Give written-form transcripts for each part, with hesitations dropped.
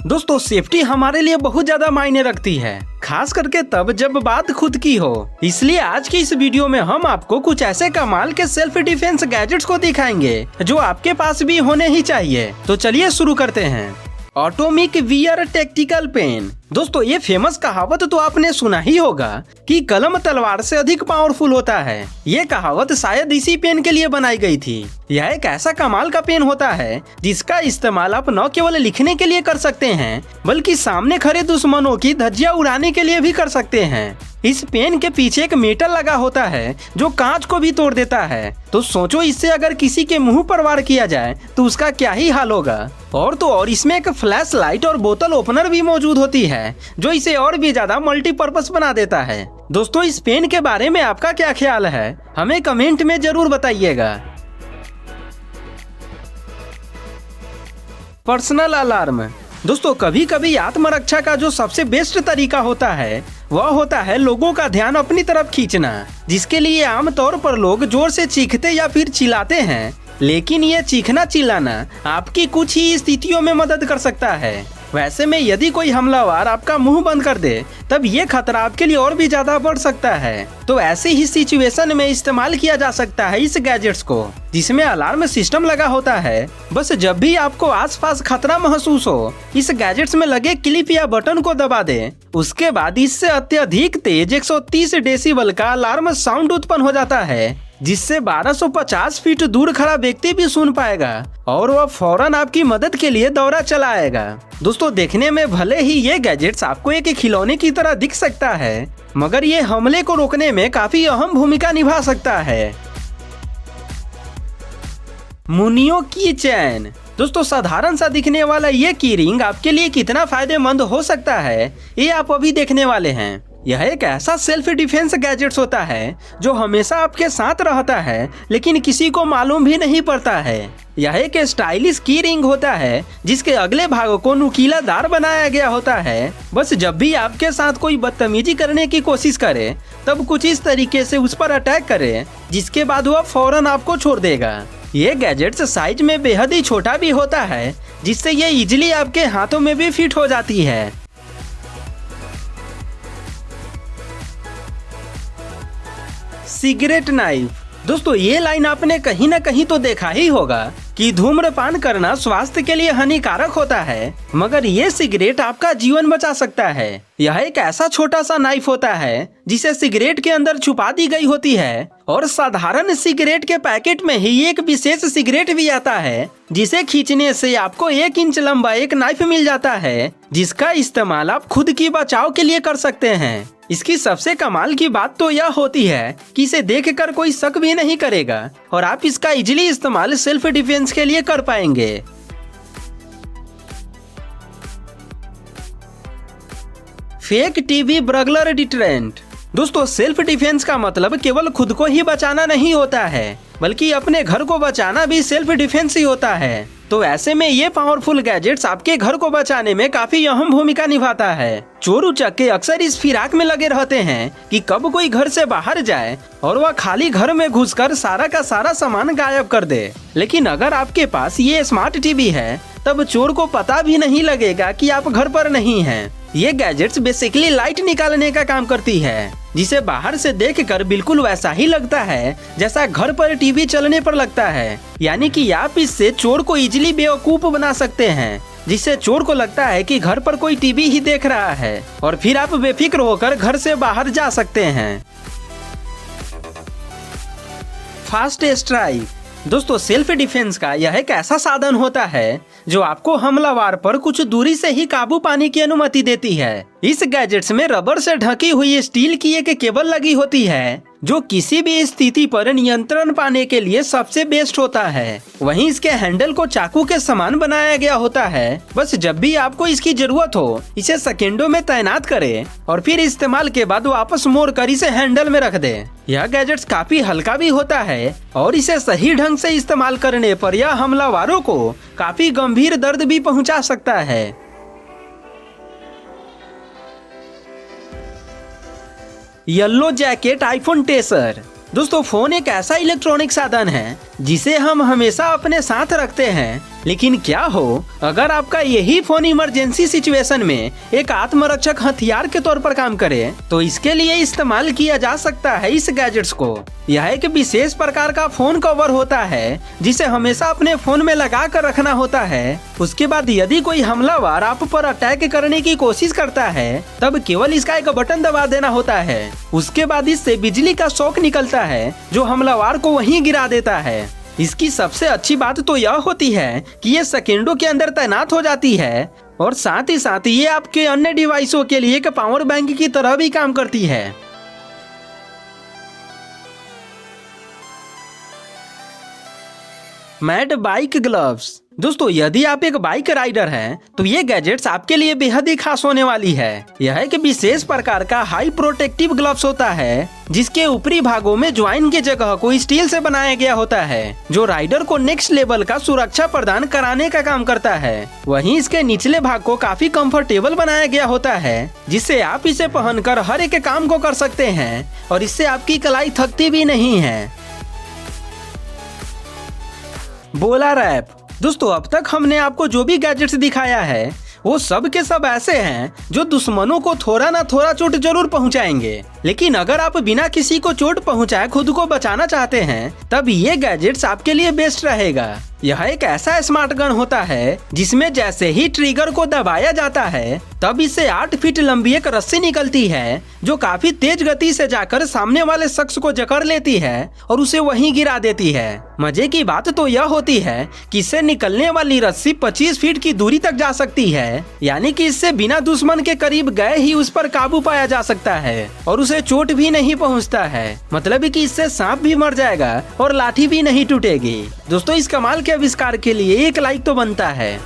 दोस्तों सेफ्टी हमारे लिए बहुत ज्यादा मायने रखती है, खास करके तब जब बात खुद की हो। इसलिए आज की इस वीडियो में हम आपको कुछ ऐसे कमाल के सेल्फ डिफेंस गैजेट्स को दिखाएंगे जो आपके पास भी होने ही चाहिए। तो चलिए शुरू करते हैं। Atomic bear tactical pen. दोस्तों ये फेमस कहावत तो आपने सुना ही होगा कि कलम तलवार से अधिक पावरफुल होता है। ये कहावत शायद इसी पेन के लिए बनाई गई थी। यह एक ऐसा कमाल का पेन होता है जिसका इस्तेमाल आप न केवल लिखने के लिए कर सकते हैं बल्कि सामने खड़े दुश्मनों की धज्जियां उड़ाने के लिए भी कर सकते हैं। इस पेन के पीछे एक मेटल लगा होता है जो कांच को भी तोड़ देता है। तो सोचो इससे अगर किसी के मुंह पर वार किया जाए तो उसका क्या ही हाल होगा। और तो और इसमें एक फ्लैश लाइट और बोतल ओपनर भी मौजूद होती है जो इसे और भी ज्यादा मल्टीपर्पस बना देता है। दोस्तों इस पेन के बारे में आपका क्या ख्याल है, हमें कमेंट में जरूर बताइएगा। Personal alarm. दोस्तों कभी कभी आत्मरक्षा का जो सबसे बेस्ट तरीका होता है वह होता है लोगों का ध्यान अपनी तरफ खींचना, जिसके लिए आमतौर पर लोग जोर से चीखते या फिर चिल्लाते हैं। लेकिन ये चीखना चिल्लाना आपकी कुछ ही स्थितियों में मदद कर सकता है। वैसे में यदि कोई हमलावर आपका मुंह बंद कर दे तब ये खतरा आपके लिए और भी ज्यादा बढ़ सकता है। तो ऐसे ही सिचुएशन में इस्तेमाल किया जा सकता है इस गैजेट्स को, जिसमें अलार्म सिस्टम लगा होता है। बस जब भी आपको आसपास खतरा महसूस हो इस गैजेट्स में लगे क्लिप या बटन को दबा दें। उसके बाद इससे अत्यधिक तेज 130 डेसिबल का अलार्म साउंड उत्पन्न हो जाता है, जिससे 1250 फीट दूर खड़ा व्यक्ति भी सुन पाएगा और वह फौरन आपकी मदद के लिए दौड़ा चलाएगा। दोस्तों देखने में भले ही ये गैजेट्स आपको एक खिलौने की तरह दिख सकता है, मगर ये हमले को रोकने में काफी अहम भूमिका निभा सकता है। मुनियो की चैन। दोस्तों साधारण सा दिखने वाला ये की रिंग आपके लिए कितना फायदेमंद हो सकता है ये आप अभी देखने वाले हैं। यह एक ऐसा सेल्फ डिफेंस गैजेट्स होता है जो हमेशा आपके साथ रहता है लेकिन किसी को मालूम भी नहीं पड़ता है। यह एक स्टाइलिश की रिंग होता है जिसके अगले भाग को नुकीला दार बनाया गया होता है। बस जब भी आपके साथ कोई बदतमीजी करने की कोशिश करे तब कुछ इस तरीके से उस पर अटैक करे, जिसके बाद वह फौरन आपको छोड़ देगा। ये गैजेट्स साइज में बेहद ही छोटा भी होता है, जिससे ये इजिली आपके हाथों में भी फिट हो जाती है। Cigarette knife. दोस्तों ये लाइन आपने कहीं ना कहीं तो देखा ही होगा कि धूम्रपान करना स्वास्थ्य के लिए हानिकारक होता है, मगर ये सिगरेट आपका जीवन बचा सकता है। यह एक ऐसा छोटा सा नाइफ होता है जिसे सिगरेट के अंदर छुपा दी गई होती है और साधारण सिगरेट के पैकेट में ही एक विशेष सिगरेट भी आता है जिसे खींचने से आपको 1 इंच लंबा एक नाइफ मिल जाता है, जिसका इस्तेमाल आप खुद की बचाव के लिए कर सकते हैं। इसकी सबसे कमाल की बात तो यह होती है कि इसे देखकर कोई शक भी नहीं करेगा और आप इसका इजीली इस्तेमाल सेल्फ डिफेंस के लिए कर पाएंगे। Fake TV burglar deterrent. दोस्तों सेल्फ डिफेंस का मतलब केवल खुद को ही बचाना नहीं होता है, बल्कि अपने घर को बचाना भी सेल्फ डिफेंस ही होता है। तो ऐसे में ये पावरफुल गैजेट्स आपके घर को बचाने में काफी अहम भूमिका निभाता है। चोर उचक्के अक्सर इस फिराक में लगे रहते हैं कि कब कोई घर से बाहर जाए और वह खाली घर में घुसकर सारा का सारा सामान गायब कर दे। लेकिन अगर आपके पास ये स्मार्ट टीवी है तब चोर को पता भी नहीं लगेगा कि आप घर पर नहीं हैं। ये गैजेट्स बेसिकली लाइट निकालने का काम करती है, जिसे बाहर से देखकर बिल्कुल वैसा ही लगता है जैसा घर पर टीवी चलने पर लगता है। यानी कि आप इससे चोर को इजीली बेवकूफ बना सकते हैं, जिससे चोर को लगता है कि घर पर कोई टीवी ही देख रहा है और फिर आप बेफिक्र होकर घर से बाहर जा सकते हैं। Fast strike. दोस्तों सेल्फ डिफेंस का यह एक ऐसा साधन होता है जो आपको हमलावर पर कुछ दूरी से ही काबू पाने की अनुमति देती है। इस गैजेट्स में रबर से ढकी हुई स्टील की एक केबल लगी होती है जो किसी भी स्थिति पर नियंत्रण पाने के लिए सबसे बेस्ट होता है। वहीं इसके हैंडल को चाकू के समान बनाया गया होता है। बस जब भी आपको इसकी जरूरत हो इसे सेकेंडों में तैनात करें और फिर इस्तेमाल के बाद वापस मोड़ कर इसे हैंडल में रख दें। यह गैजेट्स काफी हल्का भी होता है और इसे सही ढंग से इस्तेमाल करने पर यह हमलावरों को काफी गंभीर दर्द भी पहुंचा सकता है। Yellow jacket iPhone tasar. दोस्तों फोन एक ऐसा इलेक्ट्रॉनिक साधन है जिसे हम हमेशा अपने साथ रखते हैं लेकिन क्या हो अगर आपका यही फोन इमरजेंसी सिचुएशन में एक आत्मरक्षक हथियार के तौर पर काम करे, तो इसके लिए इस्तेमाल किया जा सकता है इस गैजेट्स को। यह एक विशेष प्रकार का फोन कवर होता है जिसे हमेशा अपने फोन में लगा कर रखना होता है। उसके बाद यदि कोई हमलावर आप पर अटैक करने की कोशिश करता है, तब केवल इसका एक बटन दबा देना होता है। उसके बाद इससे बिजली का शॉक निकलता है जो हमलावर को वहीं गिरा देता है। इसकी सबसे अच्छी बात तो यह होती है कि ये सेकेंडों के अंदर तैनात हो जाती है और साथ ही साथ ये आपके अन्य डिवाइसों के लिए एक पावर बैंक की तरह भी काम करती है। Mad bike gloves. दोस्तों, यदि आप एक बाइक राइडर हैं, तो ये गैजेट्स आपके लिए बेहद ही खास होने वाली है। यह एक विशेष प्रकार का हाई प्रोटेक्टिव ग्लव्स होता है जिसके ऊपरी भागों में ज्वाइन की जगह को स्टील से बनाया गया होता है, जो राइडर को नेक्स्ट लेवल का सुरक्षा प्रदान कराने का काम करता है। वहीं इसके निचले भाग को काफी कंफर्टेबल बनाया गया होता है, जिससे आप इसे पहनकर हर एक काम को कर सकते हैं और इससे आपकी कलाई थकती भी नहीं है। बोला रैप। दोस्तों, अब तक हमने आपको जो भी गैजेट्स दिखाया है वो सब के सब ऐसे हैं जो दुश्मनों को थोड़ा ना थोड़ा चोट जरूर पहुंचाएंगे। लेकिन अगर आप बिना किसी को चोट पहुंचाए खुद को बचाना चाहते हैं, तब ये गैजेट्स आपके लिए बेस्ट रहेगा। यह एक ऐसा स्मार्ट गन होता है जिसमें जैसे ही ट्रिगर को दबाया जाता है, तब इससे 8 फीट लंबी एक रस्सी निकलती है जो काफी तेज गति से जाकर सामने वाले शख्स को जकड़ लेती है और उसे वहीं गिरा देती है। मजे की बात तो यह होती है कि इससे निकलने वाली रस्सी 25 फीट की दूरी तक जा सकती है, यानी कि इससे बिना दुश्मन के करीब गए ही उस पर काबू पाया जा सकता है और उसे चोट भी नहीं पहुंचता है। मतलब कि इससे सांप भी मर जाएगा और लाठी भी नहीं टूटेगी। दोस्तों, इस कमाल के आविष्कार के लिए एक लाइक तो बनता है।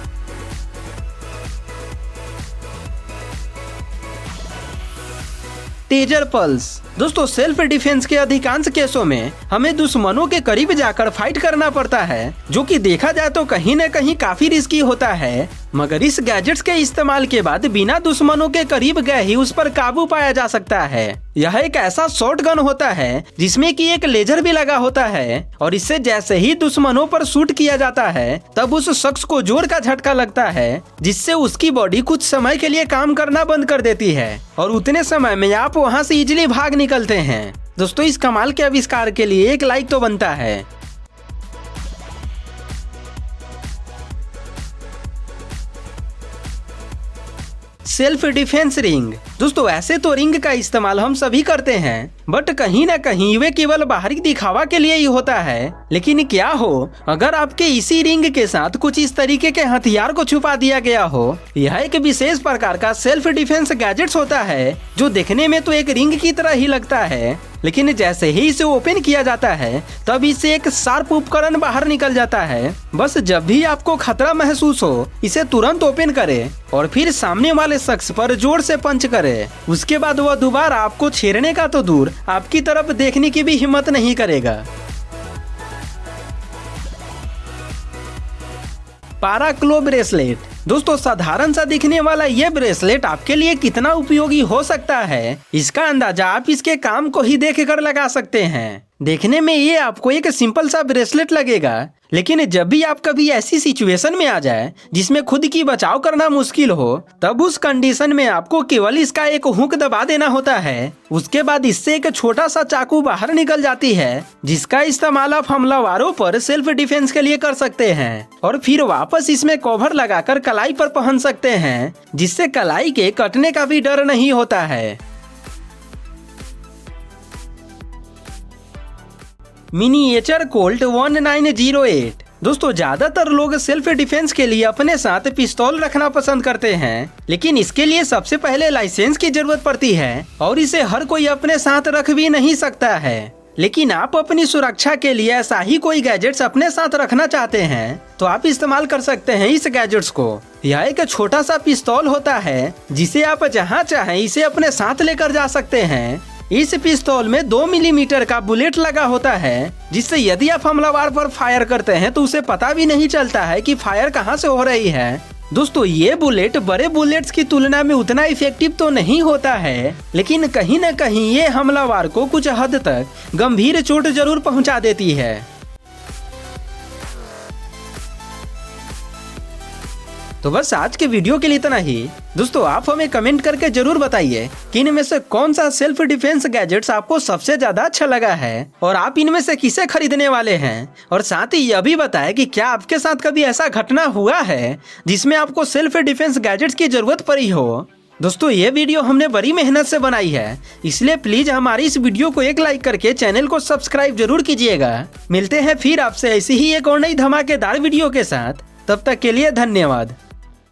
Taser pulse. दोस्तों, सेल्फ डिफेंस के अधिकांश केसों में हमें दुश्मनों के करीब जाकर फाइट करना पड़ता है, जो कि देखा जाए तो कहीं न कहीं काफी रिस्की होता है। मगर इस गैजेट्स के इस्तेमाल के बाद बिना दुश्मनों के करीब गए ही उस पर काबू पाया जा सकता है। यह एक ऐसा शॉर्ट गन होता है जिसमें कि एक लेजर भी लगा होता है और इससे जैसे ही दुश्मनों पर शूट किया जाता है, तब उस शख्स को जोर का झटका लगता है, जिससे उसकी बॉडी कुछ समय के लिए काम करना बंद कर देती है और उतने समय में आप वहां से इजीली भाग निकलते हैं। दोस्तों, इस कमाल के आविष्कार के लिए एक लाइक तो बनता है। Self defence ring. दोस्तों, ऐसे तो रिंग का इस्तेमाल हम सभी करते हैं, बट कहीं ना कहीं वे केवल बाहरी दिखावा के लिए ही होता है। लेकिन क्या हो अगर आपके इसी रिंग के साथ कुछ इस तरीके के हथियार को छुपा दिया गया हो। यह एक विशेष प्रकार का सेल्फ डिफेंस गैजेट्स होता है जो देखने में तो एक रिंग की तरह ही लगता है, लेकिन जैसे ही इसे ओपन किया जाता है तब इससे एक शार्प उपकरण बाहर निकल जाता है। बस जब भी आपको खतरा महसूस हो, इसे तुरंत ओपन करें और फिर सामने वाले शख्स पर जोर से पंच करें। उसके बाद वह दोबारा आपको छेड़ने का तो दूर, आपकी तरफ देखने की भी हिम्मत नहीं करेगा। पाराक्लो ब्रेसलेट। दोस्तों, साधारण सा दिखने वाला ये ब्रेसलेट आपके लिए कितना उपयोगी हो सकता है, इसका अंदाजा आप इसके काम को ही देख कर लगा सकते हैं। देखने में ये आपको एक सिंपल सा ब्रेसलेट लगेगा, लेकिन जब भी आप कभी ऐसी सिचुएशन में आ जाए जिसमें खुद की बचाव करना मुश्किल हो, तब उस कंडीशन में आपको केवल इसका एक हुक दबा देना होता है। उसके बाद इससे एक छोटा सा चाकू बाहर निकल जाती है, जिसका इस्तेमाल आप हमलावरों पर सेल्फ डिफेंस के लिए कर सकते हैं और फिर वापस इसमें कवर लगाकर कलाई पर पहन सकते हैं, जिससे कलाई के कटने का भी डर नहीं होता है। Miniature Colt 1908। दोस्तों, ज्यादातर लोग सेल्फ डिफेंस के लिए अपने साथ पिस्तौल रखना पसंद करते हैं, लेकिन इसके लिए सबसे पहले लाइसेंस की जरूरत पड़ती है और इसे हर कोई अपने साथ रख भी नहीं सकता है। लेकिन आप अपनी सुरक्षा के लिए ऐसा ही कोई गैजेट्स अपने साथ रखना चाहते हैं, तो आप इस्तेमाल कर सकते हैं इस गैजेट्स को। यह एक छोटा सा पिस्तौल होता है जिसे आप जहां चाहें इसे अपने साथ लेकर जा सकते हैं। इस पिस्तौल में 2 मिलीमीटर का बुलेट लगा होता है, जिससे यदि आप हमलावर पर फायर करते हैं तो उसे पता भी नहीं चलता है कि फायर कहां से हो रही है। दोस्तों, ये बुलेट बड़े बुलेट्स की तुलना में उतना इफेक्टिव तो नहीं होता है, लेकिन कहीं न कहीं ये हमलावर को कुछ हद तक गंभीर चोट जरूर पहुंचा देती है। तो बस आज के वीडियो के लिए इतना ही। दोस्तों आप हमें कमेंट करके जरूर बताइए कि इनमें से कौन सा सेल्फ डिफेंस गैजेट्स आपको सबसे ज्यादा अच्छा लगा है और आप इनमें से किसे खरीदने वाले हैं। और साथ ही यह भी बताएं कि क्या आपके साथ कभी ऐसा घटना हुआ है जिसमें आपको सेल्फ डिफेंस गैजेट्स की जरूरत पड़ी हो। दोस्तों ये वीडियो हमने बड़ी मेहनत से बनाई है, इसलिए प्लीज हमारी इस वीडियो को एक लाइक करके चैनल को सब्सक्राइब जरूर कीजिएगा। मिलते हैं फिर आपसे ऐसी ही एक और नई धमाकेदार वीडियो के साथ, तब तक के लिए धन्यवाद।